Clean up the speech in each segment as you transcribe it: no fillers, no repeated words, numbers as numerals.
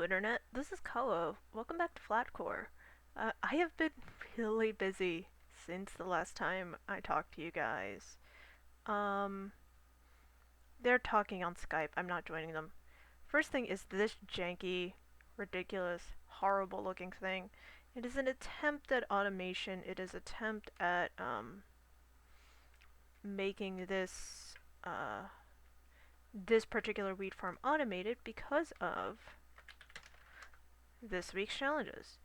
Internet. This is Kawa. Welcome back to Flatcore. I have been really busy since the last time I talked to you guys. Um, they're talking on Skype. I'm not joining them. First thing is this janky, ridiculous, horrible looking thing. It is an attempt at automation. It is an attempt at making this particular wheat farm automated because of this week's challenges.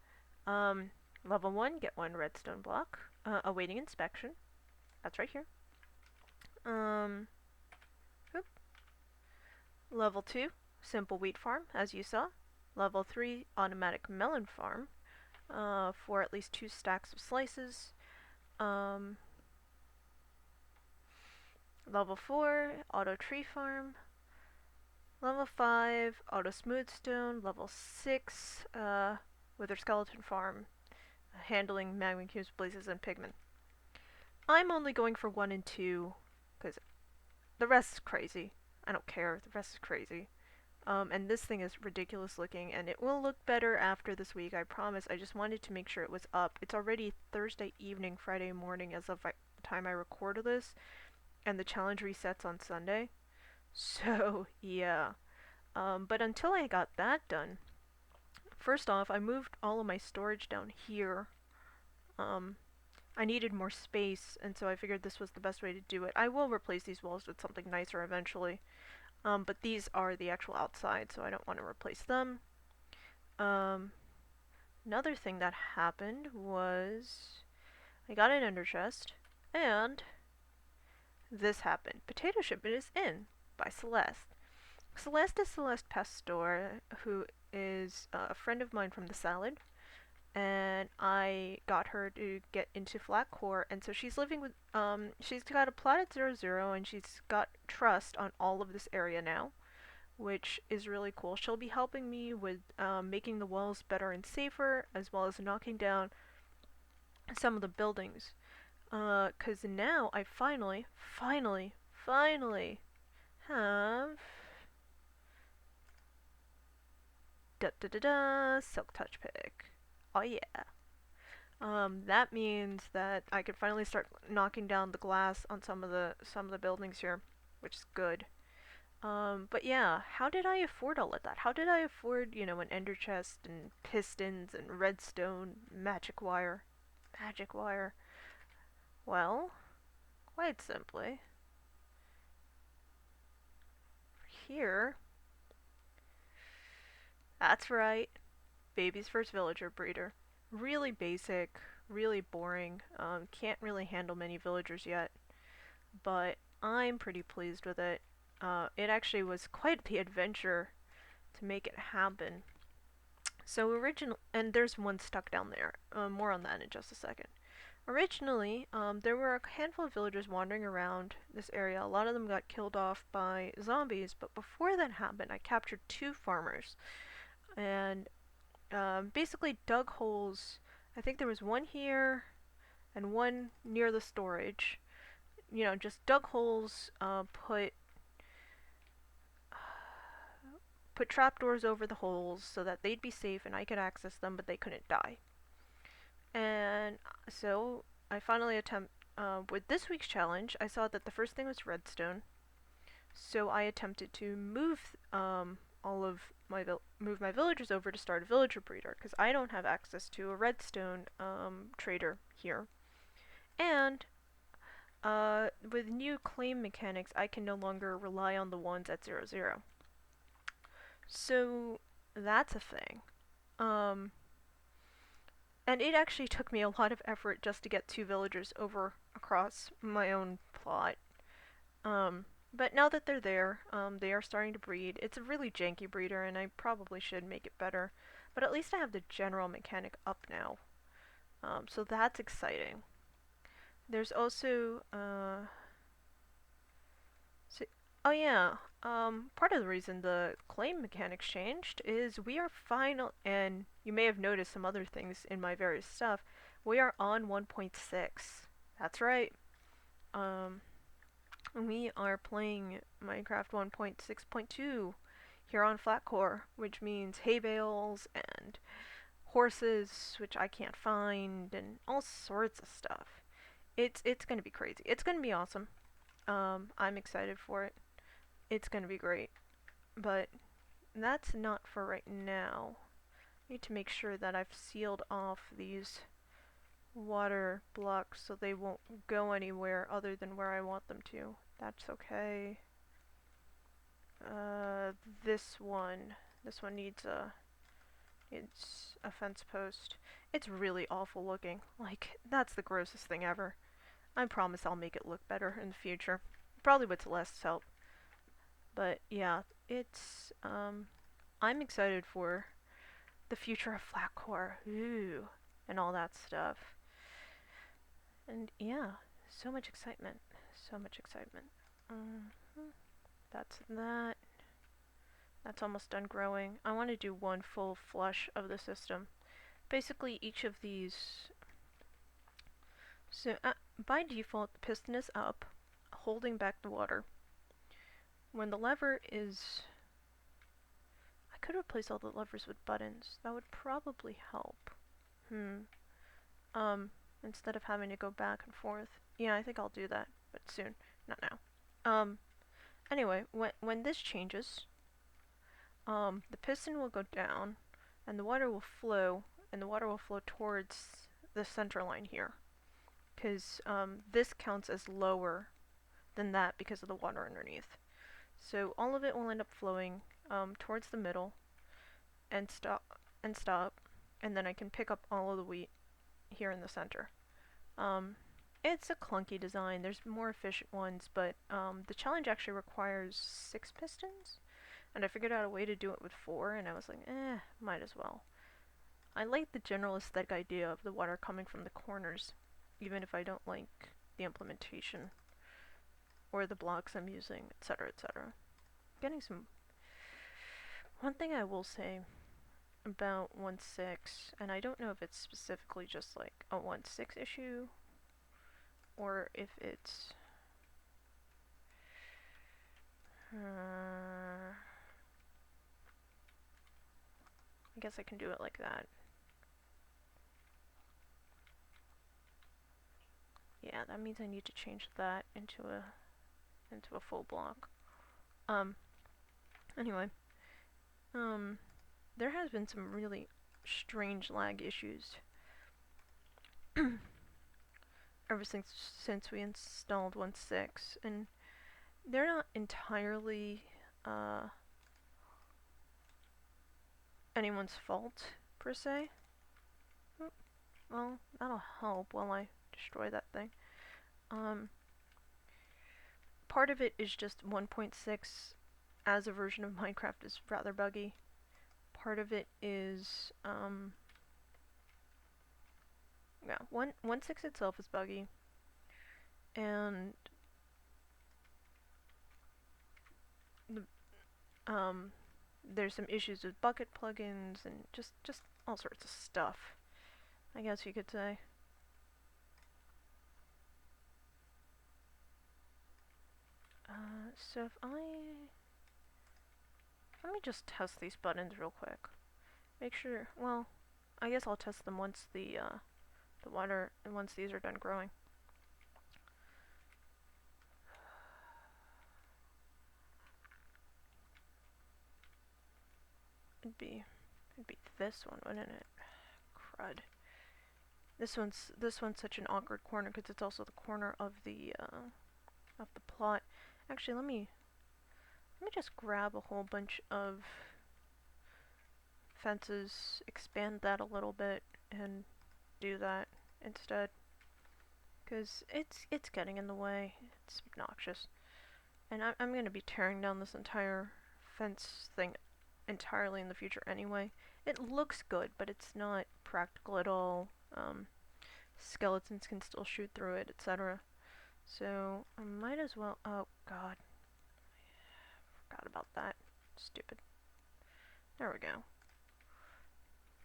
Um, Level 1, get 1 redstone block. Awaiting inspection. That's right here. Um, oop. Level 2, simple wheat farm, as you saw. Level 3, automatic melon farm. For at least 2 stacks of slices. Um, Level 4, auto tree farm. Level 5, auto smoothstone. Level 6, wither skeleton farm. Handling magma cubes, blazes, and pigmen. I'm only going for 1 and 2, because the rest is crazy. I don't care, the rest is crazy. And this thing is ridiculous looking, and it will look better after this week, I promise. I just wanted to make sure it was up. It's already Thursday evening, Friday morning as of the time I recorded this, and the challenge resets on Sunday. So, yeah. But until I got that done, first off, I moved all of my storage down here. I needed more space, and so I figured this was the best way to do it. I will replace these walls with something nicer eventually. But these are the actual outside, so I don't want to replace them. Another thing that happened was I got an ender chest, and this happened. Potato shipment is in by Celeste. Celeste is Celeste Pastor, who is a friend of mine from the salad, and I got her to get into Flatcore, and so she's living with, she's got a plot at 0, and she's got trust on all of this area now, which is really cool. She'll be helping me with making the walls better and safer, as well as knocking down some of the buildings. Because now I finally have silk touch pick. Oh yeah. That means that I can finally start knocking down the glass on some of the buildings here, which is good. But yeah, how did I afford all of that? How did I afford, an ender chest and pistons and redstone, magic wire? Magic wire. Well, quite simply, here, that's right, baby's first villager breeder. Really basic, really boring, can't really handle many villagers yet, but I'm pretty pleased with it. It actually was quite the adventure to make it happen. So and there's one stuck down there. More on that in just a second. Originally, there were a handful of villagers wandering around this area. A lot of them got killed off by zombies, but before that happened, I captured 2 farmers and basically dug holes. I think there was one here and one near the storage. Just dug holes, put trapdoors over the holes so that they'd be safe and I could access them, but they couldn't die. And so I finally with this week's challenge, I saw that the first thing was redstone. So I attempted to move move my villagers over to start a villager breeder because I don't have access to a redstone trader here. And with new claim mechanics, I can no longer rely on the ones at 0. So that's a thing. And it actually took me a lot of effort just to get 2 villagers over across my own plot. But now that they're there, they are starting to breed. It's a really janky breeder, and I probably should make it better. But at least I have the general mechanic up now. So that's exciting. There's also, oh yeah, part of the reason the claim mechanics changed is we are final, and you may have noticed some other things in my various stuff. We are on 1.6. That's right. We are playing Minecraft 1.6.2 here on Flatcore, which means hay bales and horses, which I can't find, and all sorts of stuff. It's gonna be crazy. It's gonna be awesome. I'm excited for it. It's gonna be great. But that's not for right now. I need to make sure that I've sealed off these water blocks so they won't go anywhere other than where I want them to. That's okay. Uh, this one. This one needs a fence post. It's really awful looking. Like, that's the grossest thing ever. I promise I'll make it look better in the future. Probably with less help. But yeah, I'm excited for the future of Flatcore. Ooh, and all that stuff. And yeah, so much excitement. So much excitement. Mm-hmm. That's that. That's almost done growing. I want to do one full flush of the system. Basically, each of these. So, by default, the piston is up, holding back the water. When the lever is. I could replace all the levers with buttons. That would probably help. Instead of having to go back and forth. Yeah, I think I'll do that, but soon, not now. Anyway, when this changes, the piston will go down, and the water will flow, towards the center line here, because this counts as lower than that because of the water underneath. So all of it will end up flowing towards the middle, and stop, and then I can pick up all of the wheat here in the center. It's a clunky design. There's more efficient ones, but the challenge actually requires 6 pistons, and I figured out a way to do it with 4, and I was like, might as well. I like the general aesthetic idea of the water coming from the corners, even if I don't like the implementation or the blocks I'm using, etc., etc. Getting some. One thing I will say about 1.6, and I don't know if it's specifically just like a 1.6 issue, or if it's I guess I can do it like that. Yeah, that means I need to change that into a full block. Anyway, there has been some really strange lag issues ever since we installed 1.6, and they're not entirely anyone's fault per se. Well, that'll help while I destroy that thing. Part of it is just 1.6 as a version of Minecraft is rather buggy. Part of it is, yeah, 1.6 itself is buggy. And there's some issues with bucket plugins and just all sorts of stuff, I guess you could say. So if let me just test these buttons real quick. Make sure, well, I guess I'll test them once the water, and once these are done growing. It'd be this one, wouldn't it? Crud. This one's such an awkward corner because it's also the corner of the plot. Actually, let me just grab a whole bunch of fences, expand that a little bit, and do that instead. Because it's getting in the way. It's obnoxious. And I'm going to be tearing down this entire fence thing entirely in the future anyway. It looks good, but it's not practical at all. Skeletons can still shoot through it, etc. So I might as well. Oh god, forgot about that. Stupid. There we go.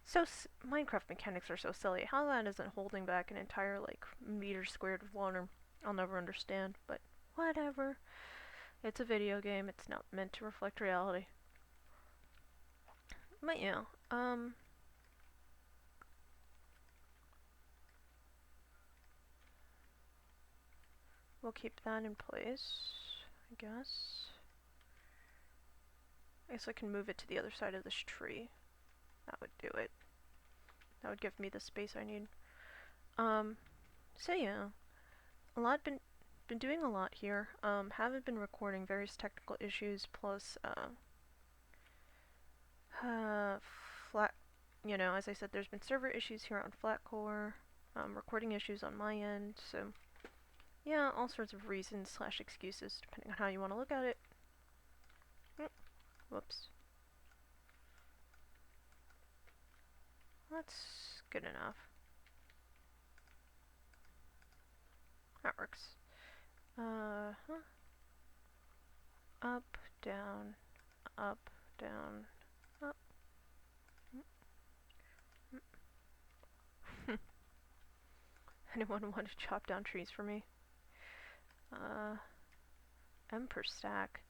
So Minecraft mechanics are so silly. How that isn't holding back an entire like meter squared of water, I'll never understand. But whatever. It's a video game. It's not meant to reflect reality. But yeah, we'll keep that in place, I guess. I guess I can move it to the other side of this tree. That would do it. That would give me the space I need. So yeah, a lot been doing a lot here. Haven't been recording various technical issues plus flat. You know, as I said, there's been server issues here on Flatcore, recording issues on my end. So yeah, all sorts of reasons slash excuses depending on how you want to look at it. Whoops. That's good enough. That works. Up, down, up, down, up. Anyone want to chop down trees for me? M per stack.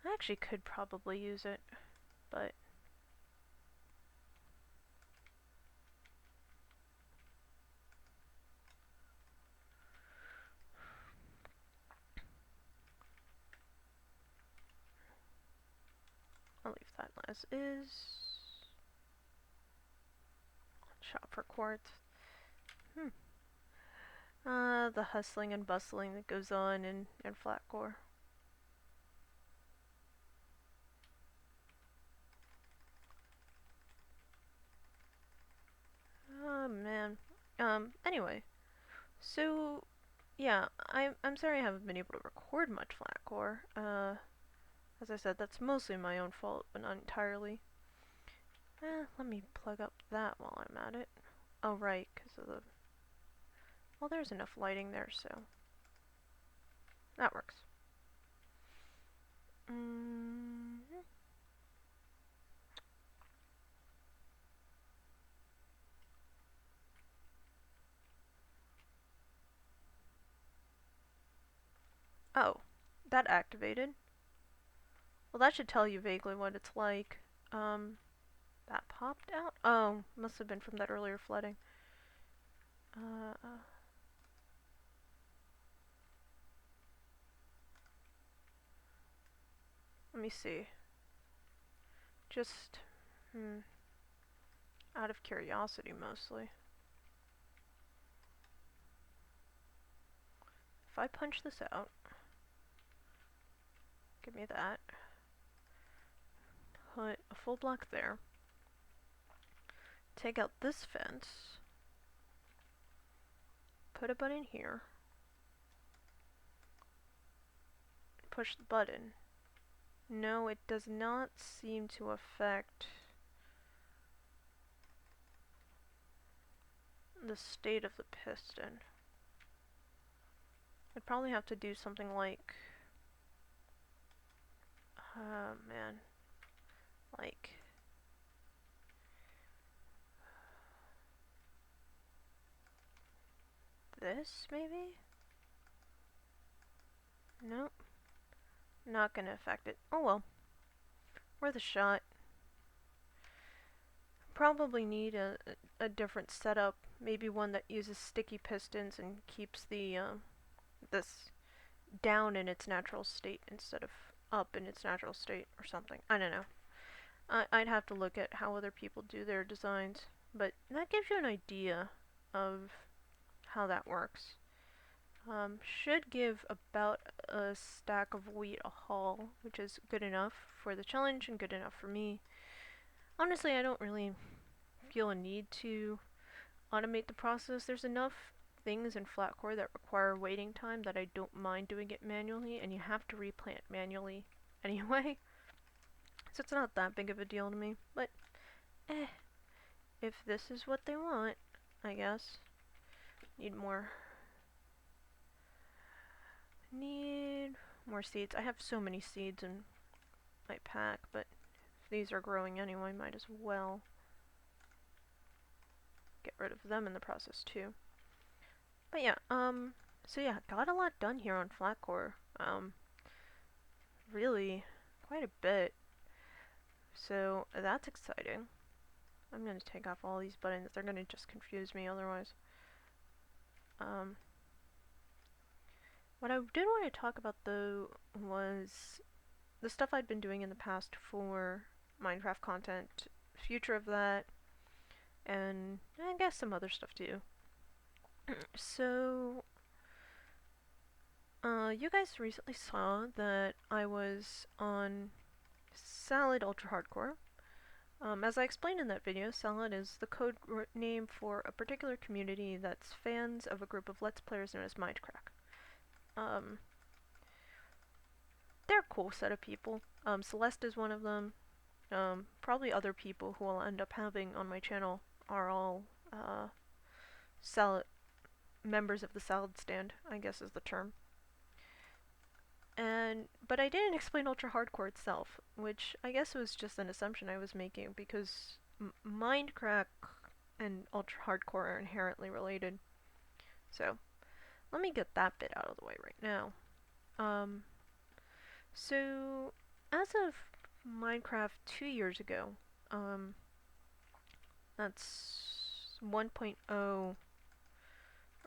I actually could probably use it, but I'll leave that as is. Shop for quartz. The hustling and bustling that goes on in Flatcore. Oh man. Anyway. So, yeah, I'm sorry I haven't been able to record much Flatcore. As I said, that's mostly my own fault, but not entirely. Let me plug up that while I'm at it. Oh, right, because of the... Well, there's enough lighting there, so... That works. Oh, that activated. Well, that should tell you vaguely what it's like. That popped out? Oh, must have been from that earlier flooding. Let me see. Just, out of curiosity mostly. If I punch this out, give me that. Put a full block there. Take out this fence. Put a button here. Push the button. No, it does not seem to affect the state of the piston. I'd probably have to do something like... man. Like... this, maybe? Nope. Not gonna affect it. Oh well. Worth a shot. Probably need a different setup. Maybe one that uses sticky pistons and keeps the this down in its natural state instead of up in its natural state or something. I don't know. I'd have to look at how other people do their designs, but that gives you an idea of how that works. Should give about a stack of wheat a haul, which is good enough for the challenge and good enough for me. Honestly, I don't really feel a need to automate the process. There's enough things in Flatcore that require waiting time that I don't mind doing it manually, and you have to replant manually anyway. So it's not that big of a deal to me, but if this is what they want, I guess. Need more seeds. I have so many seeds in my pack, but if these are growing anyway, might as well get rid of them in the process too. But yeah, so yeah, got a lot done here on Flatcore. Really, quite a bit. So that's exciting. I'm gonna take off all these buttons. They're gonna just confuse me otherwise. Um, what I did want to talk about though was the stuff I'd been doing in the past for Minecraft content, future of that, and I guess some other stuff too. So, you guys recently saw that I was on Salad Ultra Hardcore. As I explained in that video, Salad is the code name for a particular community that's fans of a group of Let's Players known as Minecraft. Um, they're a cool set of people. Celeste is one of them. Probably other people who I'll end up having on my channel are all salad members of the salad stand, I guess is the term. But I didn't explain Ultra Hardcore itself, which I guess was just an assumption I was making because Mindcrack and Ultra Hardcore are inherently related. So let me get that bit out of the way right now. So as of Minecraft 2 years ago, that's 1.0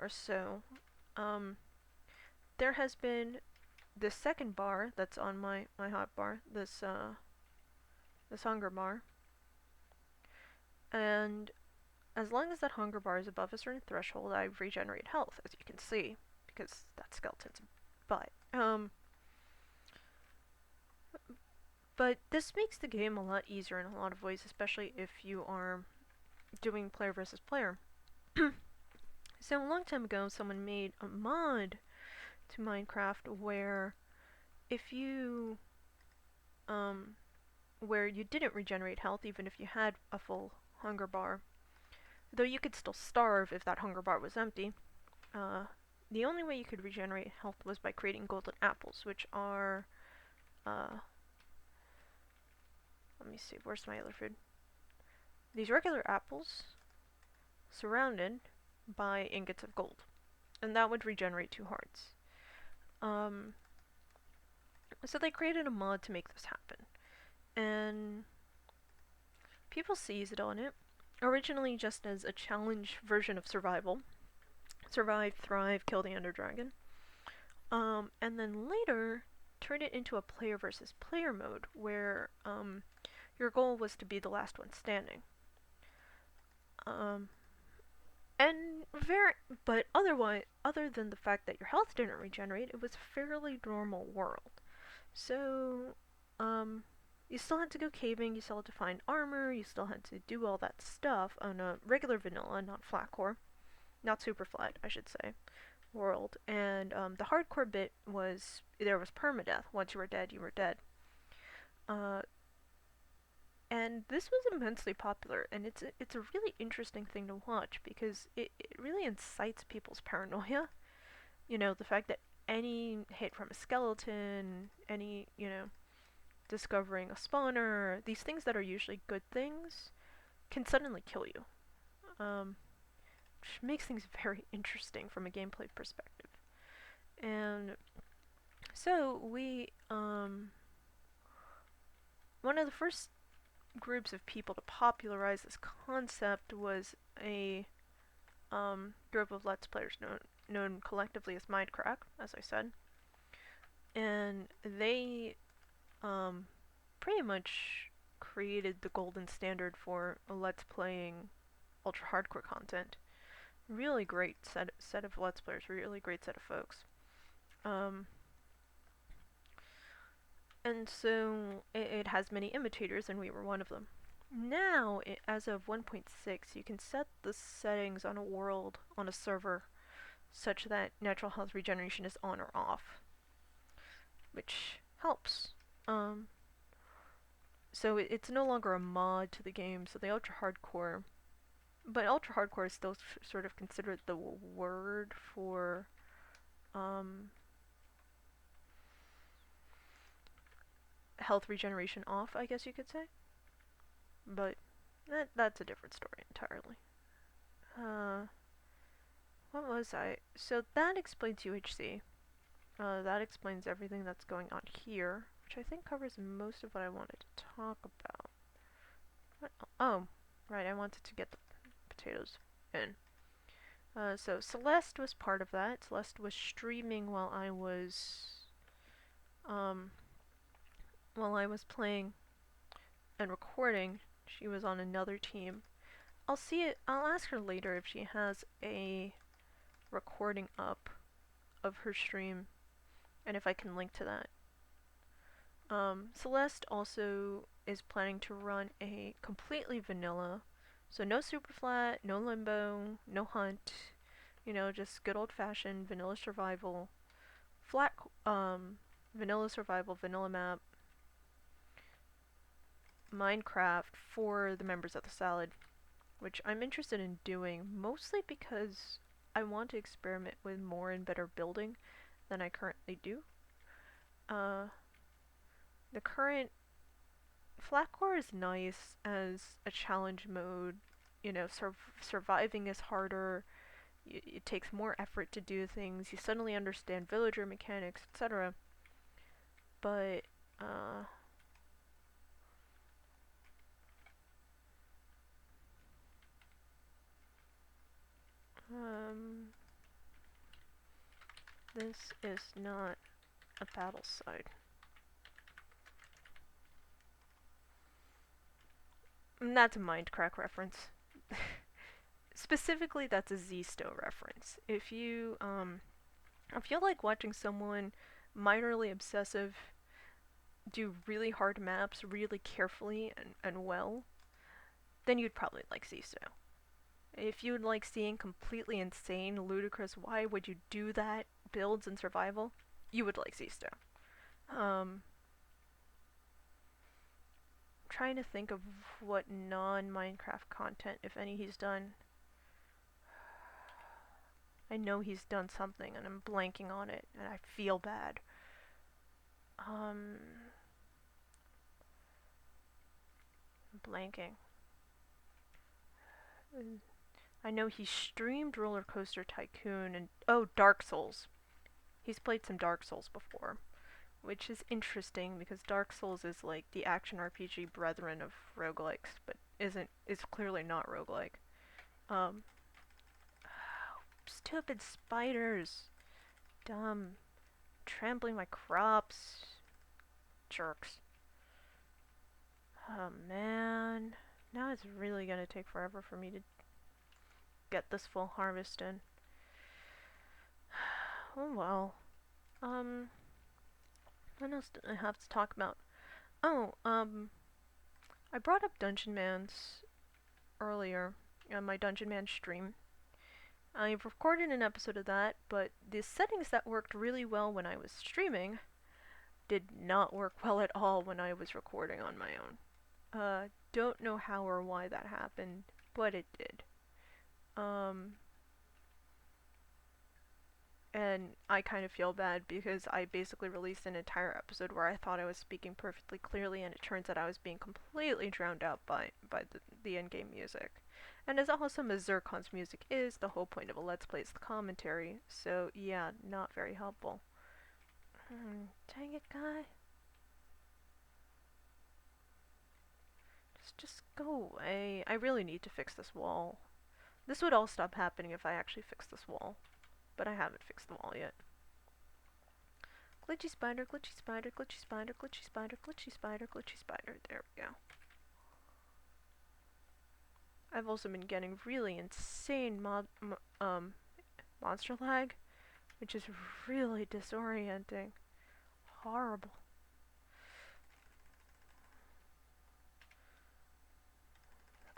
or so, there has been this second bar that's on my hotbar, this hunger bar, and as long as that hunger bar is above a certain threshold, I regenerate health, as you can see, because that skeleton's butt. But this makes the game a lot easier in a lot of ways, especially if you are doing player versus player. So a long time ago, someone made a mod to Minecraft where if you where you didn't regenerate health even if you had a full hunger bar, though you could still starve if that hunger bar was empty. The only way you could regenerate health was by creating golden apples, which are let me see, where's my other food? These regular apples surrounded by ingots of gold, and that would regenerate 2 hearts. So they created a mod to make this happen, and people seized on it, originally just as a challenge version of survival. Survive, thrive, kill the Ender Dragon. And then later turned it into a player versus player mode where your goal was to be the last one standing. But otherwise, other than the fact that your health didn't regenerate, it was a fairly normal world. So, you still had to go caving, you still had to find armor, you still had to do all that stuff on a regular vanilla, not flatcore. Not super flat, I should say, world. And the hardcore bit was, there was permadeath. Once you were dead, you were dead. And this was immensely popular, and it's a really interesting thing to watch because it really incites people's paranoia. You know, the fact that any hit from a skeleton, any, discovering a spawner, these things that are usually good things, can suddenly kill you. Which makes things very interesting from a gameplay perspective. And so one of the first groups of people to popularize this concept was a group of Let's Players known collectively as Mindcrack, as I said. And they pretty much created the golden standard for Let's Playing ultra hardcore content. Really great set of Let's Players, really great set of folks. And so it has many imitators, and we were one of them. Now, as of 1.6, you can set the settings on a world, on a server, such that natural health regeneration is on or off, which helps. So it's no longer a mod to the game, so the ultra hardcore, but ultra hardcore is still sort of considered the word for health regeneration off, I guess you could say. But that's a different story entirely. What was I? So that explains UHC. That explains everything that's going on here, which I think covers most of what I wanted to talk about. Oh, right, I wanted to get the potatoes in. So Celeste was part of that. Celeste was streaming um, while I was playing and recording. She was on another team. I'll see it. I'll ask her later if she has a recording up of her stream and if I can link to that. Celeste also is planning to run a completely vanilla, so no super flat, no limbo, no hunt, just good old fashioned vanilla survival, flat, vanilla survival, vanilla map, Minecraft for the members of the Salad, which I'm interested in doing mostly because I want to experiment with more and better building than I currently do. Uh, the current Flatcore is nice as a challenge mode. Surviving is harder. It takes more effort to do things. You suddenly understand villager mechanics, etc. But uh, um, this is not a battle side. That's a Mindcrack reference. Specifically, that's a Z-Sto reference. If you like watching someone minorly obsessive do really hard maps really carefully and well, then you'd probably like Z-Sto. If you would like seeing completely insane, ludicrous, why would you do that builds in survival, you would like Z-Sto. Trying to think of what non-Minecraft content, if any, he's done. I know he's done something and I'm blanking on it and I feel bad. Blanking. I know he streamed Roller Coaster Tycoon and Dark Souls. He's played some Dark Souls before, which is interesting because Dark Souls is like the action RPG brethren of roguelikes, but is clearly not roguelike. Um, Stupid spiders, dumb, trampling my crops, jerks. Oh man, now it's really gonna take forever for me to get this full harvest in. Oh well. What else do I have to talk about? Oh, I brought up Dungeon Man's earlier on my Dungeon Man stream. I've recorded an episode of that, but the settings that worked really well when I was streaming did not work well at all when I was recording on my own. Don't know how or why that happened, but it did. And I kind of feel bad because I basically released an entire episode where I thought I was speaking perfectly clearly, and it turns out I was being completely drowned out by the in-game music. And as awesome as Zircon's music is, the whole point of a Let's Play is the commentary, so yeah, not very helpful. Dang it, guy. Just go away. I really need to fix this wall. This would all stop happening if I actually fixed this wall, but I haven't fixed the wall yet. Glitchy spider, glitchy spider, glitchy spider, glitchy spider, glitchy spider, glitchy spider. There we go. I've also been getting really insane monster lag, which is really disorienting. Horrible.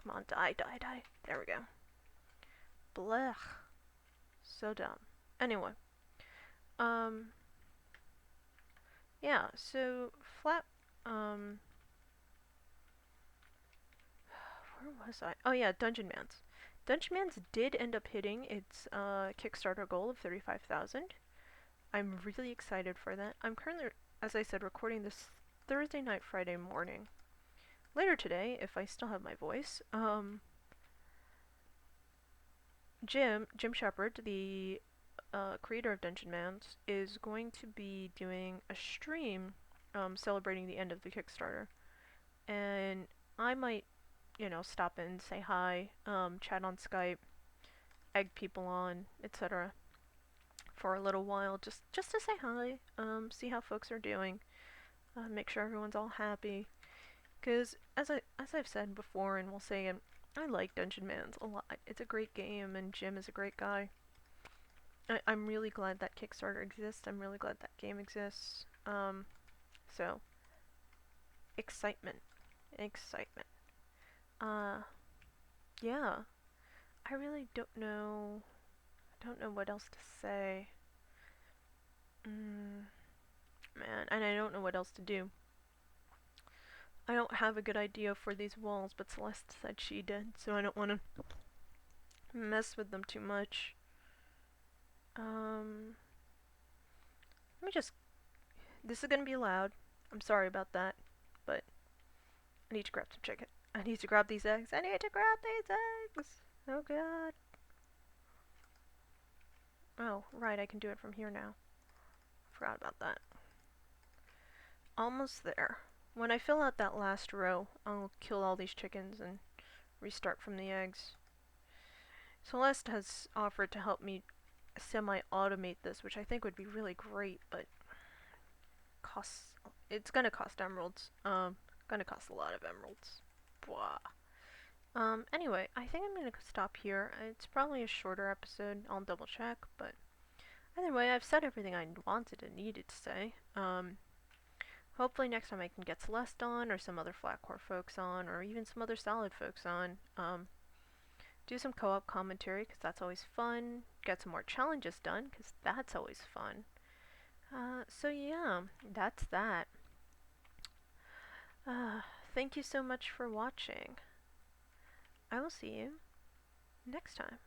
Come on, die, die, die. There we go. Blech. So dumb. Anyway. Yeah, so where was I? Oh yeah, Dungeon Man's. Dungeon Man's did end up hitting its Kickstarter goal of 35,000. I'm really excited for that. I'm currently, as I said, recording this Thursday night, Friday morning. Later today, if I still have my voice, Jim Shepard, the creator of Dungeon Man's, is going to be doing a stream celebrating the end of the Kickstarter. And I might, you know, stop in, say hi, chat on Skype, egg people on, etc. for a little while, just to say hi, see how folks are doing, make sure everyone's all happy. Because as I've said before, and will say again, I like Dungeon Mans a lot. It's a great game, and Jim is a great guy. I'm really glad that Kickstarter exists. I'm really glad that game exists. So excitement, excitement. Uh, yeah. I really don't know. I don't know what else to say. Man, and I don't know what else to do. I don't have a good idea for these walls, but Celeste said she did, so I don't want to mess with them too much. Let me just. This is gonna be loud. I'm sorry about that, but I need to grab some chicken. I need to grab these eggs. I need to grab these eggs! Oh god. Oh, right, I can do it from here now. Forgot about that. Almost there. When I fill out that last row, I'll kill all these chickens and restart from the eggs. Celeste has offered to help me semi-automate this, which I think would be really great, but costs. It's gonna cost emeralds. Gonna cost a lot of emeralds. Blah. Anyway, I think I'm gonna stop here. It's probably a shorter episode. I'll double check, but either way, I've said everything I wanted and needed to say. Hopefully next time I can get Celeste on, or some other Flatcore folks on, or even some other Salad folks on. Do some co-op commentary, because that's always fun. Get some more challenges done, because that's always fun. So yeah, that's that. Thank you so much for watching. I will see you next time.